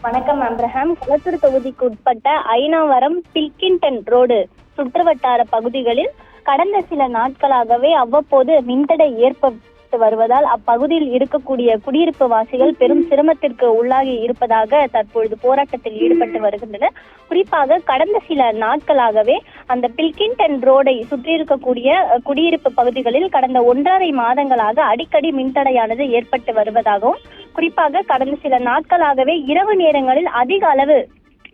வணக்கம் அப்ரஹாம். களத்தூர் தொகுதிக்கு உட்பட்ட ஐனாவரம் பில்கிங்டன் ரோடு சுற்றுவட்டார பகுதிகளில் கடந்த சில நாட்களாகவே அவ்வப்போது மின்தடை ஏற்பட்டு வருவதால் அப்பகுதியில் இருக்கக்கூடிய குடியிருப்பு வாசிகள் பெரும் சிரமத்திற்கு உள்ளாகி இருப்பதாக தற்பொழுது போராட்டத்தில் ஈடுபட்டு வருகின்றனர். குறிப்பாக கடந்த சில நாட்களாகவே அந்த பில்கிங்டன் ரோடை சுற்றி இருக்கக்கூடிய குடியிருப்பு பகுதிகளில் கடந்த 1.5 மாதங்களாக அடிக்கடி மின்தடையானது ஏற்பட்டு வருவதாகவும், குறிப்பாக கடந்த சில நாட்களாகவே இரவு நேரங்களில் அதிக அளவு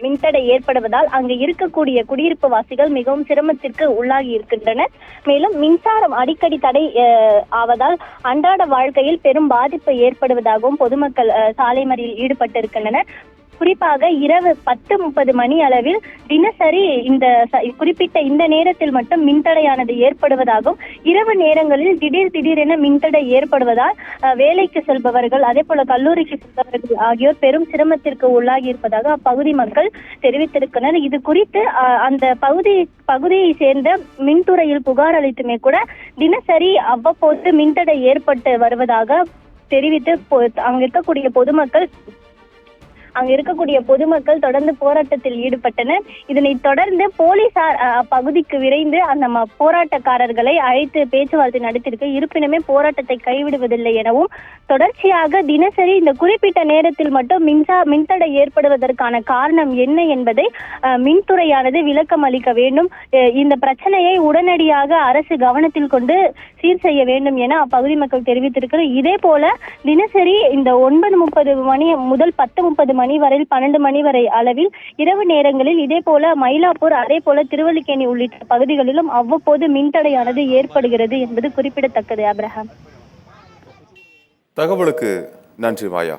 மின்தடை ஏற்படுவதால் அங்கு இருக்கக்கூடிய குடியிருப்பு வாசிகள் மிகவும் சிரமத்திற்கு உள்ளாகி இருக்கின்றனர். மேலும் மின்சாரம் அடிக்கடி தடை ஆவதால் அன்றாட வாழ்க்கையில் பெரும் பாதிப்பு ஏற்படுவதாகவும் பொதுமக்கள் சாலை மறியலில் ஈடுபட்டிருக்கின்றனர். குறிப்பாக இரவு 10:30 மணி அளவில் தினசரி இந்த குறிப்பிட்ட இந்த நேரத்தில் மட்டும் மின்தடையானது ஏற்படுவதாகவும், இரவு நேரங்களில் திடீரென மின்தடை ஏற்படுவதால் வேலைக்கு செல்பவர்கள், அதே போல கல்லூரிக்கு செல்பவர்கள் ஆகியோர் பெரும் சிரமத்திற்கு உள்ளாகி இருப்பதாக அப்பகுதி மக்கள் தெரிவித்திருக்கின்றனர். இது குறித்து அந்த பகுதியை சேர்ந்த மின்துறையில் புகார் அளித்துமே கூட தினசரி அவ்வப்போது மின்தடை ஏற்பட்டு வருவதாக தெரிவித்து அங்க இருக்கக்கூடிய பொதுமக்கள் தொடர்ந்து போராட்டத்தில் ஈடுபட்டனர். இதனை தொடர்ந்து போலீசார் அப்பகுதிக்கு விரைந்து அந்த போராட்டக்காரர்களை அழைத்து பேச்சுவார்த்தை நடத்தியிருக்கு. இருப்பினுமே போராட்டத்தை கைவிடுவதில்லை எனவும், தொடர்ச்சியாக தினசரி இந்த குறிப்பிட்ட நேரத்தில் மட்டும் மின்தடை ஏற்படுவதற்கான காரணம் என்ன என்பதை மின்துறையானது விளக்கம் அளிக்க வேண்டும். இந்த பிரச்சனையை உடனடியாக அரசு கவனத்தில் கொண்டு சீர் செய்ய வேண்டும் என அப்பகுதி மக்கள் தெரிவித்திருக்கிறார். இதே போல தினசரி இந்த 9:30 மணி முதல் 10:30 மணி வரை 12 மணி வரை அளவில் இரவு நேரங்களில் இதே போல மயிலாப்பூர், அதே போல திருவல்லிக்கேணி உள்ளிட்ட பகுதிகளிலும் அவ்வப்போது மின்தடையானது ஏற்படுகிறது என்பது குறிப்பிடத்தக்கது. அப்ரஹாம், தகவலுக்கு நன்றி மாயா.